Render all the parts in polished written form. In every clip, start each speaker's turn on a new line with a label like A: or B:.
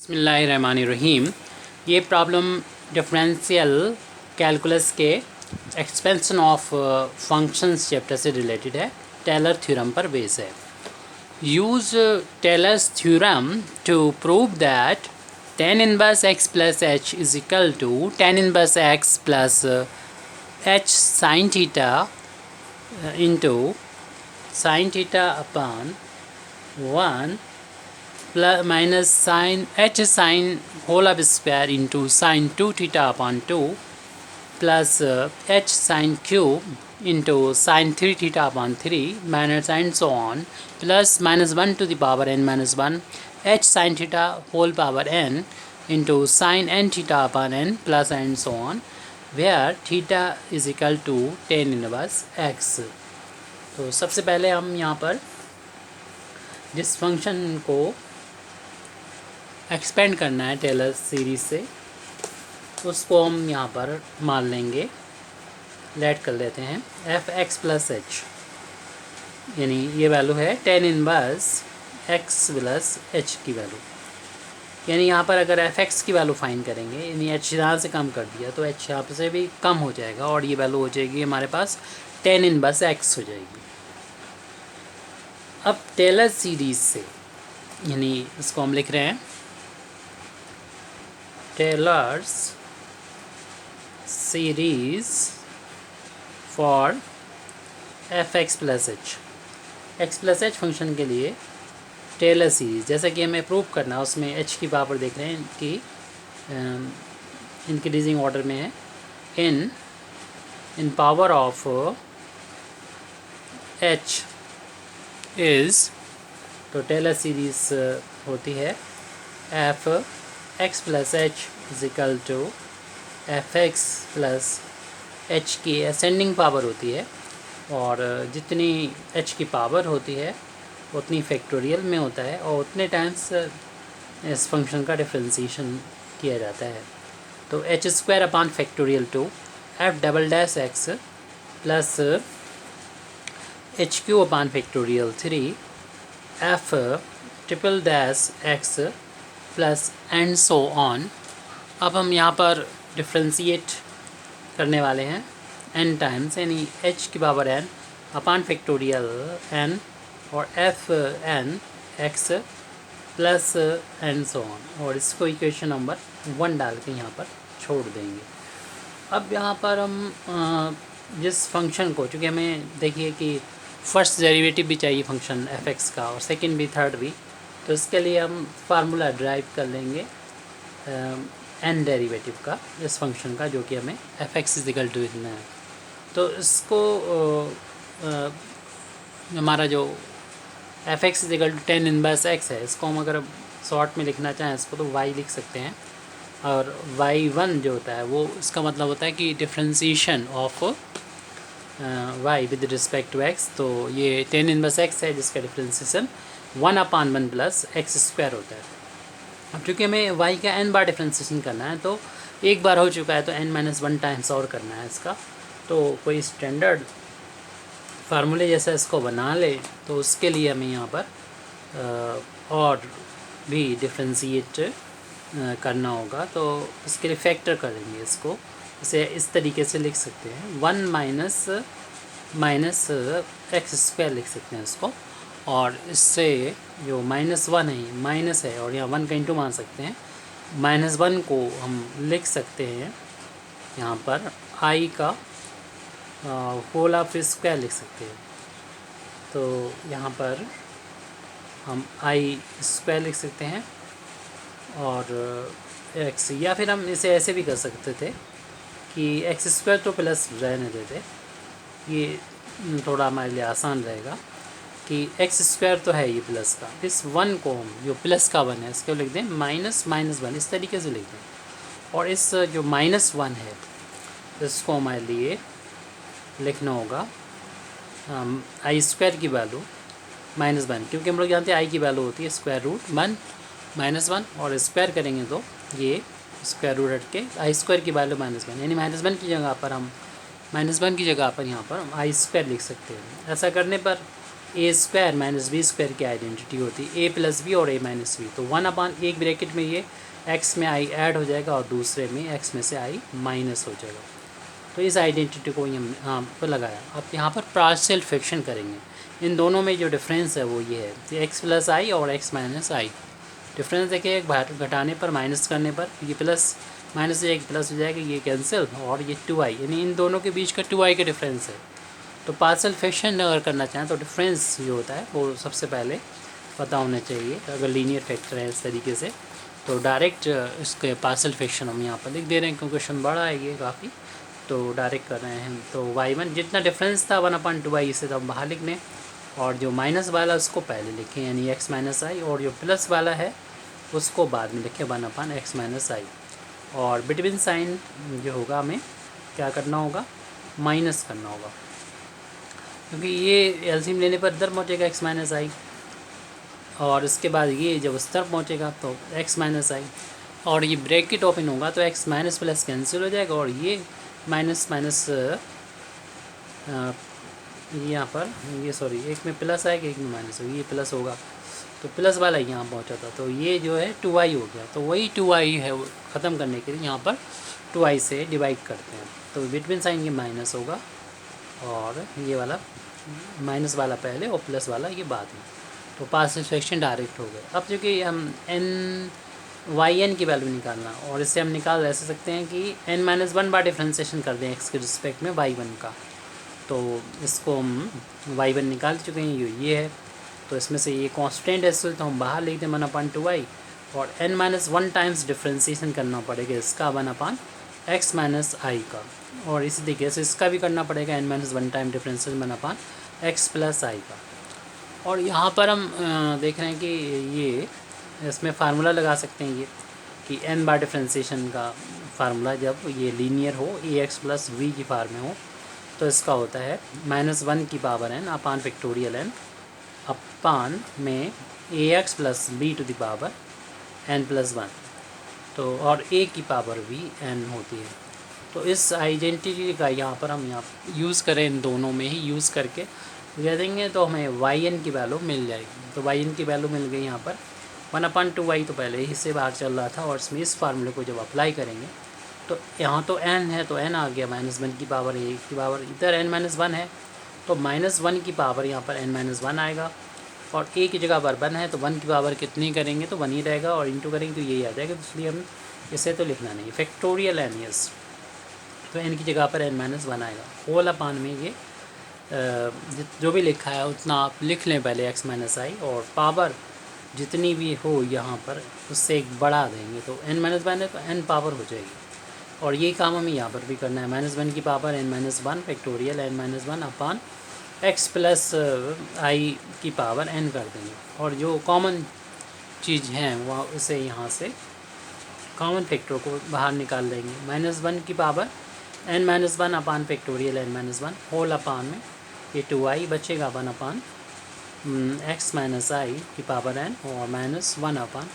A: बिस्मिल्लाहिर्रहमानिर्रहीम। ये problem differential calculus के एक्सपेंशन ऑफ फंक्शंस चैप्टर से रिलेटेड है। टेलर थ्योरम पर बेस है। Use Taylor's theorem to prove that tan inverse x plus H is equal to tan inverse x plus H sine theta into sine theta upon 1 plus minus sin h sin whole of square into sin 2 theta upon 2 plus h sin cube into sin 3 theta upon 3 minus and so on plus minus 1 to the power n minus 1 h sin theta whole power n into sin n theta upon n plus and so on where theta is equal to tan inverse x। तो सबसे पहले हम यहाँ पर जिस function को expand करना है टेलर सीरीज़ से उसको हम यहाँ पर मान लेंगे, लेट कर लेते हैं एफ एक्स प्लस एच, यानी ये वैल्यू है tan inverse x plus H की वैल्यू। यानी यहाँ पर अगर एफ एक्स की वैल्यू फाइन करेंगे, यानी एच यहाँ से कम कर दिया तो एच यहाँ से भी कम हो जाएगा और ये वैल्यू हो जाएगी हमारे पास tan इनवर्स एक्स हो जाएगी। अब टेलर सीरीज़ से, यानी इसको हम लिख रहे हैं Taylor's series for F X plus H, X plus H function के लिए टेलर सीरीज, जैसा कि हमें प्रूव करना है उसमें एच की पावर देख रहे हैं कि इंक्रीजिंग ऑर्डर में है in power of H is, तो टेलर सीरीज होती है F X plus H is equal to F X plus H की असेंडिंग पावर होती है और जितनी एच की पावर होती है उतनी फैक्टोरियल में होता है और उतने टाइम्स इस फंक्शन का डिफरेंशिएशन किया जाता है। तो H square upon factorial two F double dash x plus H Q upon factorial 3 F triple dash x plus and so on. अब हम यहाँ पर डिफ्रेंशिएट करने वाले हैं n टाइम्स, यानी h की power n upon factorial n और F n x plus and so on, और इसको इक्वेशन नंबर 1 डाल के यहाँ पर छोड़ देंगे। अब यहाँ पर हम जिस फंक्शन को, चूँकि हमें देखिए कि फर्स्ट डेरिवेटिव भी चाहिए फंक्शन एफ एक्स का और सेकंड भी थर्ड भी, तो इसके लिए हम फार्मूला ड्राइव कर लेंगे एन डेरिवेटिव का इस फंक्शन का, जो कि हमें एफ एक्स इजिकल टू इतना है। तो इसको हमारा जो F X is equal to tan inverse X है, इसको हम अगर शॉर्ट में लिखना चाहें इसको तो y लिख सकते हैं, और y1 जो होता है वो इसका मतलब होता है कि differentiation of y with respect to x। तो ये tan इनवर्स x है जिसका डिफ्रेंशिएशन 1/1 प्लस एक्स स्क्वायर होता है। अब चूँकि हमें y का n बार डिफ्रेंशिएशन करना है, तो एक बार हो चुका है तो n-1 टाइम्स और करना है इसका। तो कोई स्टैंडर्ड फार्मूले जैसा इसको बना ले तो उसके लिए हमें यहाँ पर और भी डिफ्रेंशिएट करना होगा, तो इसके लिए फैक्टर करेंगे इसको। इसे इस तरीके से लिख सकते हैं 1 माइनस एक्स स्क्वायर लिख सकते हैं इसको, और इससे जो -1 है माइनस है और यहाँ 1 का इंटू मान सकते हैं। -1 को हम लिख सकते हैं यहाँ पर i का होल ऑफ स्क्वायर लिख सकते हैं। तो यहाँ पर हम i स्क्वायर लिख सकते हैं और x, या फिर हम इसे ऐसे भी कर सकते थे कि एक्स स्क्वायर तो प्लस रहने देते, ये थोड़ा हमारे लिए आसान रहेगा कि एक्स स्क्वायर तो है ये प्लस का, इस 1 को हम जो प्लस का 1 है इसको लिख दें -1, इस तरीके से लिख दें। और इस जो -1 है इसको हमारे लिए लिखना होगा आई स्क्वायर की वैल्यू -1, क्योंकि हम लोग जानते हैं आई की वैल्यू होती है स्क्वायर रूट 1 -1, और स्क्वायर करेंगे तो ये स्क्वायर रूट हट के आई स्क्वायर की वैल्यू -1, यानी -1 की जगह पर हम -1 की जगह पर यहाँ पर हम आई स्क्वायर लिख सकते हैं। ऐसा करने पर ए स्क्वायर माइनस बी स्क्वायर की आइडेंटिटी होती है ए प्लस बी और ए माइनस बी। तो 1 एक ब्रैकेट में ये एक्स में आई ऐड हो जाएगा और दूसरे में एक्स में से आई माइनस हो जाएगा। तो इस आइडेंटिटी को हम यहाँ पर लगाया। अब यहाँ पर पार्शियल फ्रैक्शन करेंगे। इन दोनों में जो डिफरेंस है वो ये है एक्स प्लस आई और एक्स माइनस आई। डिफरेंस देखिए एक घटाने पर माइनस करने पर ये प्लस माइनस से एक प्लस हो जाएगा, ये कैंसिल, और ये 2i यानी इन दोनों के बीच का 2i का डिफरेंस है। तो पार्शियल फ्रैक्शन अगर करना चाहें तो डिफरेंस जो होता है वो सबसे पहले पता होना चाहिए। अगर लीनियर फैक्टर है इस तरीके से तो डायरेक्ट इसके पार्शियल फ्रैक्शन हम यहाँ पर लिख दे रहे हैं क्योंकि क्वेश्चन बड़ा है ये काफ़ी, तो डायरेक्ट कर रहे हैं। तो y1 जितना डिफरेंस था 1/2i इसे तो हम बाहर लिख लें, और जो माइनस वाला उसको पहले लिखें यानी x माइनस आई, और जो प्लस वाला है उसको बाद में लिखें 1/x माइनस आई। और बिटवीन साइन जो होगा हमें क्या करना होगा, माइनस करना होगा, क्योंकि ये एलसीएम लेने पर इधर पहुँचेगा x माइनस आई, और इसके बाद ये जब उस तरफ पहुँचेगा तो x माइनस आई, और ये ब्रैकेट ओपन होगा तो x माइनस प्लस कैंसिल हो जाएगा, और ये माइनस माइनस यहाँ पर ये सॉरी एक में प्लस आएगा एक में माइनस होगा, ये प्लस होगा तो प्लस वाला यहाँ पहुँचा था, तो ये जो है 2i हो गया। तो वही 2i है ख़त्म करने के लिए यहाँ पर 2i से डिवाइड करते हैं। तो बिटवीन साइन ये माइनस होगा और ये वाला माइनस वाला पहले और प्लस वाला ये बाद में। तो पार्शियल फ्रैक्शन डायरेक्ट हो गए। अब चूँकि हम yn की वैल्यू निकालना, और इससे हम निकाल ऐसे सकते हैं कि n-1 बार डिफ्रेंसिएशन कर दें x के रिस्पेक्ट में y1 का। तो इसको हम y1 निकाल चुके हैं, ये है। तो इसमें से ये कांस्टेंट है तो हम बाहर लिख दें 1/2i, और n-1 टाइम्स डिफ्रेंसिएशन करना पड़ेगा इसका 1/x माइनस आई का, और इसी तरीके से इसका भी करना पड़ेगा n-1 time differentiation 1/x plus आई का। और यहाँ पर हम देख रहे हैं कि ये इसमें फार्मूला लगा सकते हैं ये कि n बार डिफ्रेंसिएशन का फार्मूला जब ये लीनियर हो ax प्लस v की फॉर्म में हो तो इसका होता है -1 की power n upon factorial n upon में ax plus b to the power n plus 1, तो और a की पावर v n होती है। तो इस आइडेंटिटी का यहाँ पर हम यहाँ यूज़ करें, इन दोनों में ही यूज़ करके दे देंगे तो हमें yn की वैल्यू मिल जाएगी। तो yn की वैल्यू मिल गई यहाँ पर 1/2i, तो पहले ही से बाहर चल रहा था, और इसमें इस फार्मूले को जब अप्लाई करेंगे तो यहाँ तो n है तो n आ गया -1 की पावर a की पावर, इधर n-1 है तो -1 की पावर यहाँ पर n-1 आएगा, और a की जगह पर 1 है तो 1 की पावर कितनी करेंगे तो 1 ही रहेगा, और इंटू करेंगे तो यही आ जाएगा। तो इसलिए हम इसे तो लिखना नहीं, फैक्टोरियल n यस, तो n की जगह पर n-1 आएगा। होल अपान में ये जो भी लिखा है उतना आप लिख लें पहले x माइनस आई, और पावर जितनी भी हो यहाँ पर उससे एक बढ़ा देंगे तो n-1 है तो n पावर हो जाएगी। और यही काम हमें यहाँ पर भी करना है, -1 की पावर n-1 फैक्टोरियल n-1 अपान x प्लस आई की पावर n कर देंगे, और जो कॉमन चीज़ है वह उसे यहाँ से कॉमन फैक्टर को बाहर निकाल देंगे। -1 की पावर n-1 अपान फैक्टोरियल n-1 होल अपान में ये 2i बचेगा 1 अपान x माइनस आई की पावर n, और -1 अपान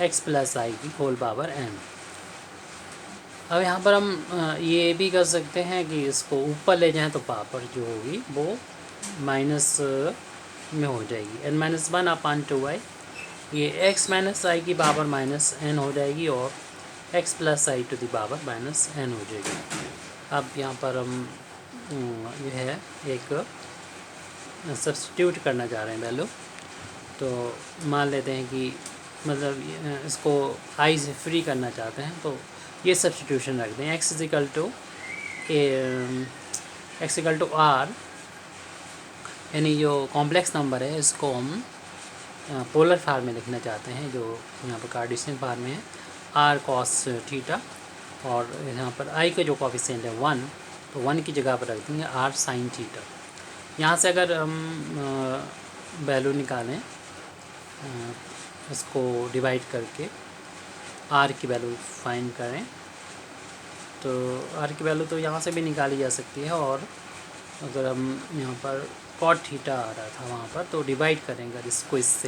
A: x प्लस आई की होल पावर n। अब यहाँ पर हम ये भी कर सकते हैं कि इसको ऊपर ले जाएं तो पावर जो होगी वो माइनस में हो जाएगी, n-1 अपान 2i, ये x माइनस आई की पावर -n हो जाएगी, और x plus I to the power -n हो जाएगी। अब यहाँ पर हम ये है एक सब्स्टिट्यूट करना चाह रहे हैं वैल्यू, तो मान लेते हैं कि मतलब इसको आई से फ्री करना चाहते हैं तो ये सब्स्टिट्यूशन रख दें, x इक्वल टू r, यानी जो कॉम्प्लेक्स नंबर है इसको हम पोलर फार्म में लिखना चाहते हैं, जो यहाँ पर कार्टेशियन फार्म में है r cos थीटा, और यहाँ पर i का जो कोफिशिएंट है 1, तो 1 की जगह पर रख देंगे r sin थीटा। यहाँ से अगर हम वैल्यू निकालें इसको डिवाइड करके r की वैल्यू फाइंड करें तो r की वैल्यू तो यहाँ से भी निकाली जा सकती है, और अगर हम यहाँ पर cot थीटा आ रहा था वहाँ पर तो डिवाइड करेंगे इसको इससे,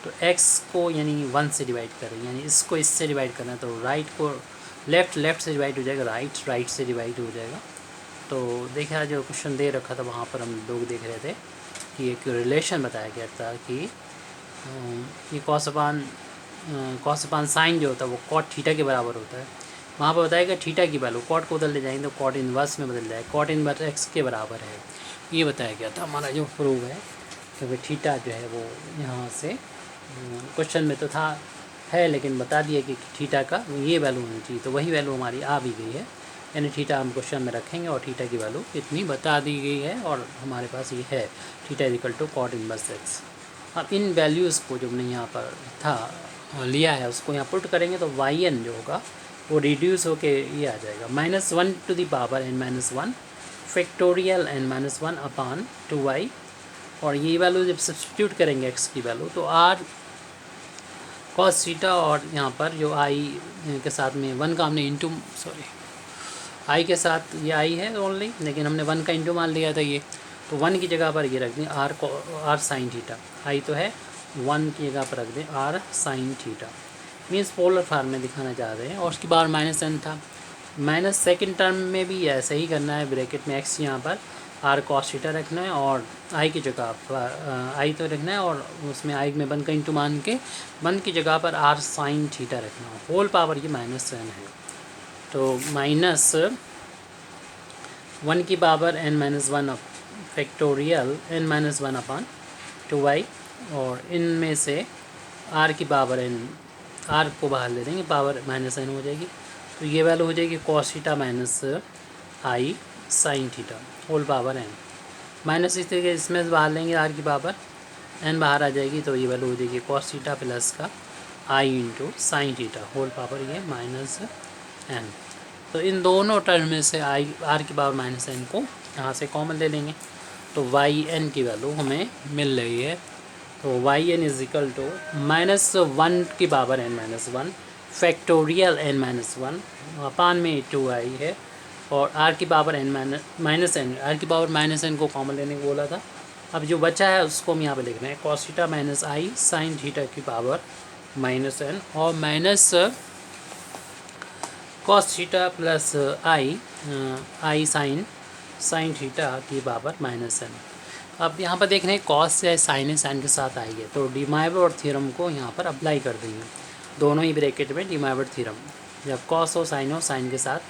A: तो x को यानी 1 से डिवाइड करें, यानी इसको इससे डिवाइड करना है तो राइट को लेफ़्ट से डिवाइड हो जाएगा, राइट से डिवाइड हो जाएगा। तो देखा जो क्वेश्चन दे रखा था वहाँ पर हम लोग देख रहे थे की एक रिलेशन बताया गया था कि ये कॉस अपान साइन जो होता है वो कॉट थीटा के बराबर होता है। वहाँ पर बताया कि थीटा की वैल्यू कॉट को उधर ले जाएंगे तो कॉट इनवर्स में बदल जाएगा, कॉट इनवर्स एक्स के बराबर है। ये बताया गया था हमारा जो प्रूव है कि भाई थीटा जो है वो यहाँ से क्वेश्चन में तो था है, लेकिन बता दिया कि थीटा का ये वैल्यू होनी चाहिए, तो वही वैल्यू हमारी आ भी गई है। यानी थीटा हम क्वेश्चन में रखेंगे और थीटा की वैल्यू इतनी बता दी गई है और हमारे पास ये है theta equal to cot inverse X. अब इन वैल्यूज़ को जो हमने यहाँ पर था लिया है उसको यहाँ पुट करेंगे तो वाई एन जो होगा वो रिड्यूस होके ये आ जाएगा -1 to the power n-1 factorial n-1 upon 2y। और ये वैल्यू जब सब्स्टिट्यूट करेंगे x की वैल्यू तो r cos थीटा और यहाँ पर जो i के साथ में 1 का हमने इंटू i के साथ ये i है ओनली, लेकिन हमने 1 का इंटू मान लिया था ये, तो 1 की जगह पर ये रख दें r साइन थीटा। i तो है 1 की जगह पर रख दें r sine theta, means polar form में दिखाना चाह रहे हैं। और उसके बाद -n था, माइनस सेकेंड टर्म में भी ऐसा ही करना है, ब्रैकेट में x यहाँ पर r cos थीटा रखना है और i की जगह पर i तो रखना है और उसमें i में 1 का इंटू मान के 1 की जगह पर r साइन थीटा रखना है, होल पावर ये -n है। तो -1 की power n-1 factorial n-1 upon 2y और इनमें से r की पावर n, r को बाहर ले देंगे, पावर -n हो जाएगी, तो ये वैल्यू हो जाएगी cos theta minus i sine theta whole power n। Minus इस तरीके इसमें बाहर लेंगे r की पावर n बाहर आ जाएगी, तो ये वैल्यू हो जाएगी cos थीटा प्लस का i into sine theta whole power ये -n। तो इन दोनों टर्म में से i r की पावर -n को यहाँ से कॉमन ले लेंगे तो y n की वैल्यू हमें मिल रही है। तो y n is equal to -1 की पावर n-1 फैक्टोरियल n-1 अपान में 2i है और r की पावर n r की पावर -n को कॉमन लेने को बोला था। अब जो बचा है उसको हम यहाँ पे लिख रहे हैं cos theta minus i sine theta की पावर -n और minus cos theta plus i sine theta की पावर -n। अब यहाँ पर देख रहे हैं कॉस या साइन है, साइन के साथ आई है, तो डी माइवर थ्योरम को यहाँ पर अप्लाई कर देंगे, दोनों ही ब्रैकेट में डी माइवर थ्योरम। जब कॉस हो साइन के साथ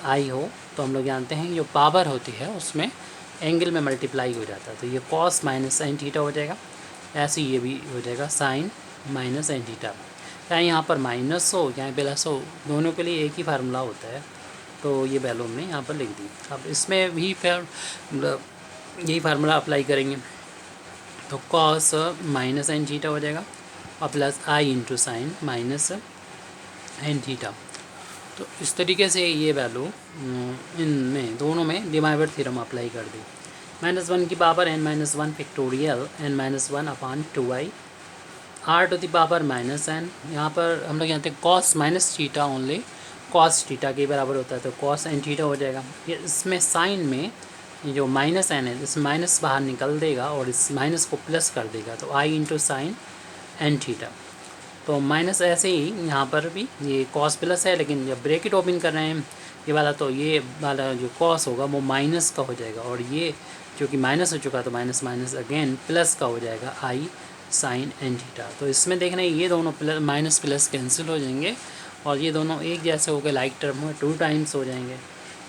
A: आई हो तो हम लोग जानते हैं जो पावर होती है उसमें एंगल में मल्टीप्लाई हो जाता है, तो ये कॉस माइनस साइन थीटा हो जाएगा। ऐसे ये भी हो जाएगा साइन माइनस साइन थीटा, चाहे यहाँ पर माइनस हो चाहे प्लस हो, दोनों के लिए एक ही फार्मूला होता है, तो ये वैल्यू हमने यहाँ पर लिख दी। अब इसमें भी फिर यही फार्मूला अप्लाई करेंगे तो कॉस माइनस एन थीटा हो जाएगा और plus I into sine minus N theta. तो इस तरीके से ये वैल्यू इनमें दोनों में डी माइवर थ्योरम अप्लाई कर दी। -1 की power n-1 factorial n-1 upon 2i r to the power -n। यहाँ पर हम लोग जानते हैं cos minus theta only cos theta के बराबर होता है, तो कॉस एन थीटा हो जाएगा। ये इसमें साइन में जो -n है इस माइनस बाहर निकल देगा और इस माइनस को प्लस कर देगा, तो i into sine N theta. तो माइनस ऐसे ही यहाँ पर भी ये कॉस प्लस है, लेकिन जब ब्रैकेट ओपन कर रहे हैं ये वाला, तो ये वाला जो कॉस होगा वो माइनस का हो जाएगा और ये जो कि माइनस हो चुका तो माइनस माइनस अगेन प्लस का हो जाएगा आई साइन एन थीटा। तो इसमें देख रहे हैं ये दोनों प्लस माइनस प्लस कैंसिल हो जाएंगे और ये दोनों एक जैसे हो गए, लाइक टर्म में 2 टाइम्स हो जाएंगे।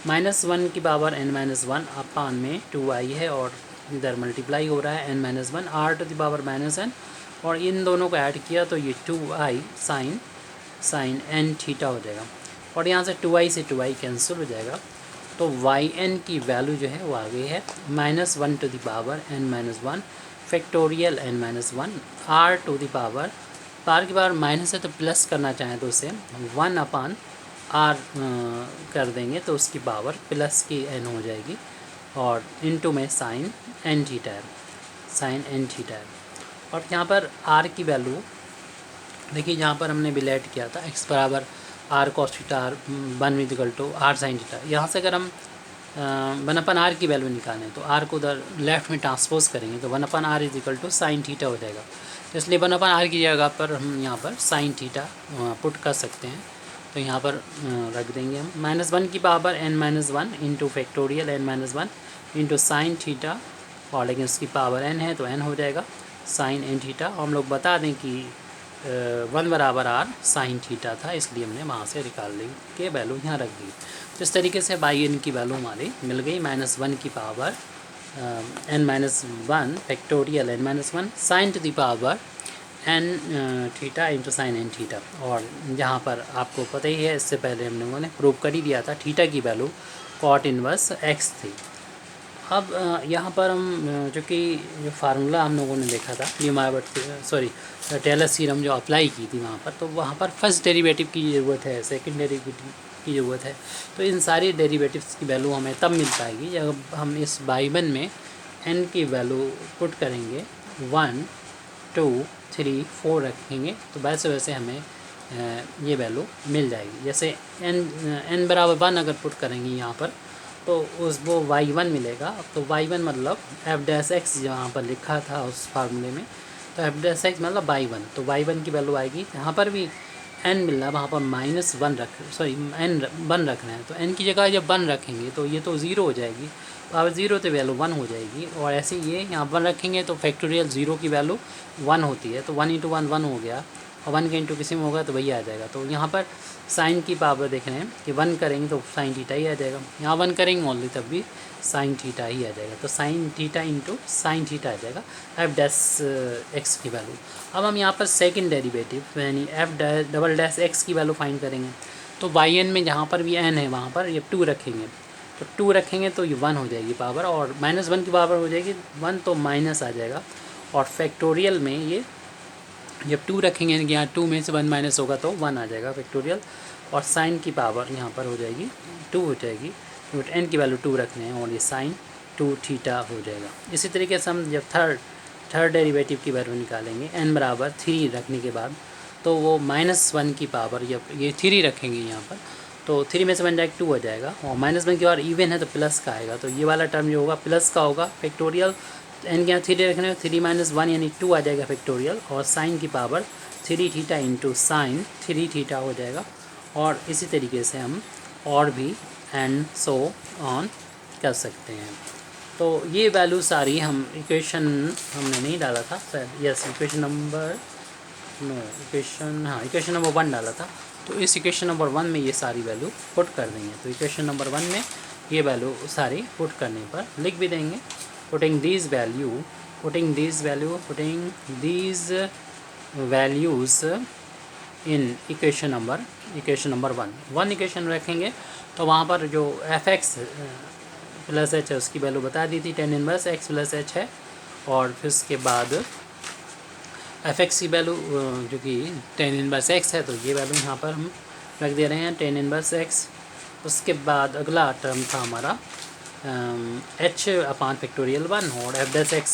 A: -1 की पावर n-1 अपान में 2i है और इधर मल्टीप्लाई हो रहा है n-1 r to the power -n और इन दोनों को ऐड किया तो ये 2i साइन n थीटा हो जाएगा और यहाँ से 2i से 2i कैंसिल हो जाएगा। तो yn की वैल्यू जो है वो आ गई है -1 to the power n-1 factorial n-1 r to the power की पावर माइनस है तो प्लस करना चाहें तो उसे 1 अपान r कर देंगे तो उसकी पावर प्लस की n हो जाएगी और इनटू में साइन n थीटा है, साइन n थीटा है। और यहाँ पर r की वैल्यू देखिए, जहाँ पर हमने बिलेट किया था x बराबर r cos theta one equal to r sine theta, यहाँ से अगर हम 1/r की वैल्यू निकालें तो r को उधर लेफ्ट में ट्रांसपोज करेंगे तो 1/r is equal to sine theta हो जाएगा। तो इसलिए 1/r की जगह पर हम यहाँ पर साइन थीटा पुट कर सकते हैं, तो यहाँ पर रख देंगे हम -1 की power n-1 into factorial n-1 into sine theta और लेकिन इसकी पावर n है तो n हो जाएगा साइन n थीटा। और हम लोग बता दें कि 1 बराबर r साइन थीटा था, इसलिए हमने वहाँ से निकाल ली के वैल्यू यहाँ रख दी। तो इस तरीके से बाई n की वैल्यू हमारी मिल गई -1 की power n-1 factorial n-1 sign to the power n theta into sign n theta. और यहाँ पर आपको पता ही है, इससे पहले हम लोगों ने प्रूव कर ही दिया था, थीटा की वैल्यू कॉट इनवर्स x थी। अब यहाँ पर हम जो कि जो फार्मूला हम लोगों ने देखा था टेलर सीरम जो अप्लाई की थी वहाँ पर, तो वहाँ पर फर्स्ट डेरिवेटिव की ज़रूरत है, सेकंड डेरिवेटिव की ज़रूरत है। तो इन सारी डेरिवेटिव्स की वैल्यू हमें तब मिल पाएगी जब हम इस बाई-1 में n की वैल्यू पुट करेंगे 1 2 3 4 रखेंगे, तो वैसे वैसे हमें ये वैल्यू मिल जाएगी। जैसे n बराबर 1 अगर पुट करेंगे यहाँ पर तो उस वो y1 मिलेगा। तो y1 मतलब f डैश x जहाँ पर लिखा था उस फार्मूले में, तो f डैश x मतलब y1, तो y1 की वैल्यू आएगी। यहाँ पर भी n मिल रहा है, वहाँ पर -1 रखना है, तो n की जगह जब 1 रखेंगे तो ये तो 0 हो जाएगी, पावर 0 तो वैल्यू 1 हो जाएगी। और ऐसे ये यहाँ 1 रखेंगे तो फैक्टोरियल 0 की वैल्यू 1 होती है, तो 1 × 1 1 हो गया, और 1 के इंटू किसी में होगा तो वही आ जाएगा। तो यहाँ पर साइन की पावर देख रहे हैं कि 1 करेंगे तो साइन थीटा ही आ जाएगा, यहाँ 1 करेंगे ओनली तब भी साइन थीटा ही आ जाएगा। तो sine theta into sine theta आ जाएगा f डैश x की वैल्यू। अब हम यहाँ पर सेकंड डेरिवेटिव यानी f डबल डैश x की वैल्यू फाइंड करेंगे। तो yn में जहाँ पर भी n है वहाँ पर ये 2 रखेंगे, तो 2 रखेंगे तो ये 1 हो जाएगी पावर, और -1 की पावर हो जाएगी 1, तो माइनस आ जाएगा। और फैक्टोरियल में ये जब 2 रखेंगे यहाँ 2 में से 1 माइनस होगा तो 1 आ जाएगा फैक्टोरियल। और साइन की पावर यहाँ पर हो जाएगी 2 हो जाएगी, तो n की वैल्यू 2 रखने हैं और ये साइन 2 थीटा हो जाएगा। इसी तरीके से हम जब थर्ड डेरिवेटिव की वैल्यू निकालेंगे n बराबर 3 रखने के बाद, तो वो -1 की पावर जब ये 3 रखेंगे यहाँ पर, तो 3 में से 1 डायरेक्ट 2 हो जाएगा, और -1 की बार इवन है तो प्लस का आएगा, तो ये वाला टर्म जो होगा प्लस का होगा फैक्टोरियल। n के यहाँ 3 रखने में 3 - 1 यानी 2 आ जाएगा फैक्टोरियल, और साइन की power 3 theta into sign 3 theta हो जाएगा। और इसी तरीके से हम और भी एंड सो ऑन कर सकते हैं। तो ये वैल्यू सारी हम इक्वेशन हमने नहीं डाला था शायद, यस इक्वेशन नंबर 1 डाला था, तो इस इक्वेशन नंबर 1 में ये सारी वैल्यू पुट कर देंगे। तो इक्वेशन नंबर 1 में ये वैल्यू सारी पुट करने पर लिख भी देंगे, putting these values in equation number 1 equation रखेंगे, तो वहाँ पर जो f(x) प्लस h है उसकी वैल्यू बता दी थी, tan inverse x plus h है। और फिर उसके बाद f(x) की वैल्यू जो कि tan इनवर्स x है, तो ये वैल्यू यहाँ पर हम रख दे रहे हैं tan इनवर्स x। उसके बाद अगला टर्म था हमारा h अपान फैक्टोरियल 1 और f dash x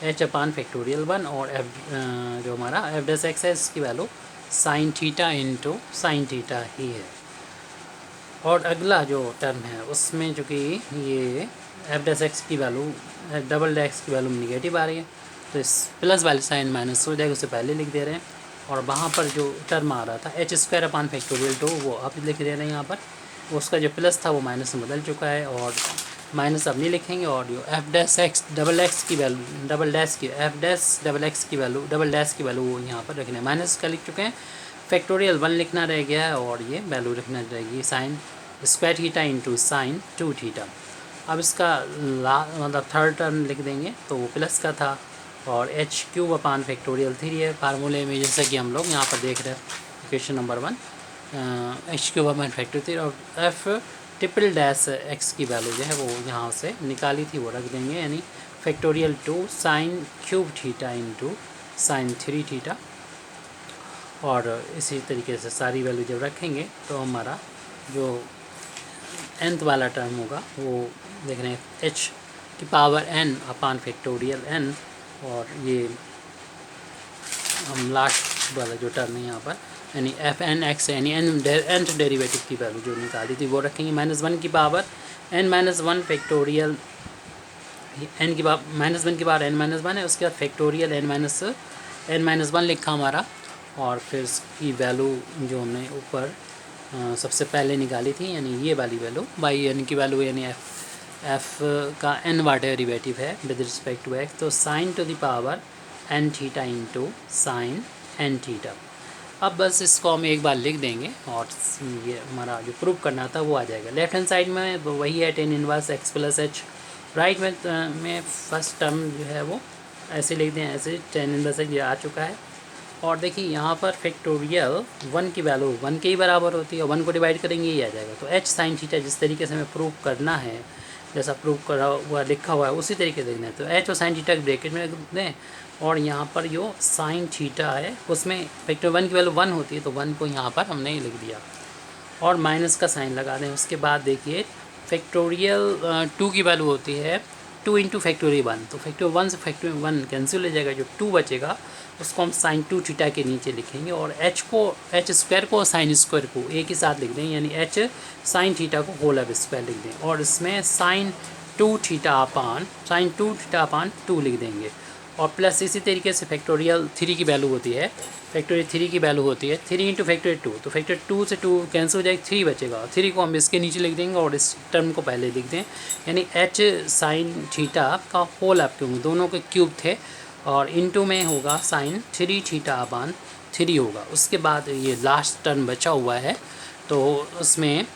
A: h upon factorial 1, और जो हमारा f डैश x है इसकी value sine theta into sine theta ही है। और अगला जो टर्म है उसमें जो कि ये f डैश x की वैल्यू डबल डैश की वैल्यू निगेटिव आ रही है, तो इस प्लस वाले साइन माइनस हो जाएगा, उसे पहले लिख दे रहे हैं। और वहाँ पर जो टर्म आ रहा था h² अपान फैक्टोरियल 2, वो अब लिख दे रहे हैं यहाँ पर, उसका जो प्लस था वो माइनस में बदल चुका है, और माइनस अब नहीं लिखेंगे। और जो f dash x double dash की वैल्यू डबल डैश की वैल्यू वो यहाँ पर रखना है, माइनस का लिख चुके हैं, फैक्टोरियल 1 लिखना रह गया है, और ये वैल्यू रखना रहेगी sine square theta into sign 2 theta. अब इसका मतलब थर्ड टर्म लिख देंगे, तो वो प्लस का था, और h³ अपान फैक्टोरियल 3 है फार्मूले में, जैसे कि हम लोग यहाँ पर देख रहे हैं इक्वेशन नंबर 1 h³ अपान फैक्टोरियल 3, और f ट्रिपल डैश x की वैल्यू जो है वो यहाँ से निकाली थी वो रख देंगे, यानी factorial 2 sine cube theta into sign 3 theta. और इसी तरीके से सारी वैल्यू जब रखेंगे तो हमारा जो nth वाला टर्म होगा वो देख रहे हैं h की power n upon factorial n, और ये हम लास्ट वाला जो टर्म है यहाँ पर यानी f(n)x यानी nth डेरिवेटिव की वैल्यू जो निकाली थी वो रखेंगे, -1 की पावर n-1 फैक्टोरियल n की पावर -1 की पावर n-1 है, उसके बाद फैक्टोरियल n-1 लिखा हमारा। और फिर इसकी वैल्यू जो हमने ऊपर सबसे पहले निकाली थी, यानी ये वाली वैल्यू बाई n की वैल्यू यानी एफ का n वाट डेरिवेटिव है विद रिस्पेक्ट टू x, तो sign to the power n theta into sign n theta. अब बस इसको हम एक बार लिख देंगे और ये हमारा जो प्रूव करना था वो आ जाएगा। लेफ्ट हैंड साइड में वही है tan inverse x plus H. Right में फर्स्ट टर्म जो है वो ऐसे लिख दें, ऐसे टेन इनवर्स ये आ चुका है। और देखिए यहाँ पर फैक्टोरियल 1 की वैल्यू 1 के ही बराबर होती है, 1 को डिवाइड करेंगे ये आ जाएगा। तो एच साइन थीटा जिस तरीके से हमें प्रूव करना है, जैसा प्रूव करा हुआ लिखा हुआ है उसी तरीके से देखना है। तो एच और साइन थीटा ब्रैकेट में रख दें और यहाँ पर जो साइन थीटा है उसमें फैक्टर 1 की वैल्यू 1 होती है, तो 1 को यहाँ पर हमने लिख दिया और माइनस का साइन लगा दें। उसके बाद देखिए फैक्टोरियल 2 की वैल्यू होती है 2 इंटू फैक्टोरियल 1, तो फैक्टर 1 से फैक्टर 1 कैंसिल हो जाएगा, जो 2 बचेगा उसको हम साइन 2 थीटा के नीचे लिखेंगे और एच स्क्वायर को साइन स्क्वायर को एक ही साथ लिख दें, यानी एच साइन थीटा को होल अब स्क्वायर लिख दें और इसमें साइन 2 थीटा अपान 2 लिख देंगे। और प्लस इसी तरीके से फैक्टोरियल 3 की वैल्यू होती है, फैक्टोरियल 3 की वैल्यू होती है 3 इंटू फैक्टोरियल 2, तो फैक्टर 2 से 2 कैंसिल हो जाएगा, 3 बचेगा। 3 को हम इसके नीचे लिख देंगे और इस टर्म को पहले लिख दें, यानी एच साइन थीटा का होल अब क्योंकि दोनों के क्यूब थे और इनटू में होगा साइन 3 थीटा अपान 3 होगा। उसके बाद ये लास्ट टर्म बचा हुआ है तो उसमें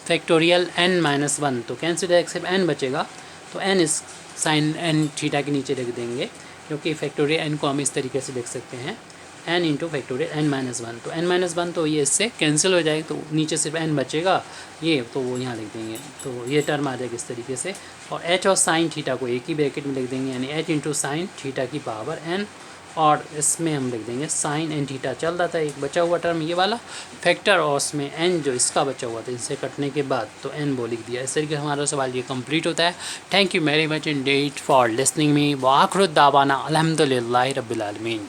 A: फैक्टोरियल n-1 तो कैंसिल है, सिर्फ n बचेगा, तो n इस साइन n थीटा के नीचे लिख देंगे, क्योंकि फैक्टोरियल n को हम इस तरीके से लिख सकते हैं n इंटू फैक्टोरियल n-1, तो n-1 तो ये इससे कैंसिल हो जाएगा, तो नीचे सिर्फ n बचेगा ये, तो वो यहाँ लिख देंगे, तो ये टर्म आ जाएगा इस तरीके से। और h और साइन थीटा को एक ही ब्रैकेट में लिख देंगे, यानी h इंटू साइन थीटा की पावर n, और इसमें हम लिख देंगे साइन n थीटा। चल रहा था एक बचा हुआ टर्म ये वाला फैक्टर और उसमें n जो इसका बचा हुआ था इनसे कटने के बाद तो n वो लिख दिया। इस तरीके से हमारा सवाल ये कंप्लीट होता है। Thank you very much Indeed for listening me. व आखिर दावाना अल्हम्दुलिल्लाहि रब्बिल आलमीन।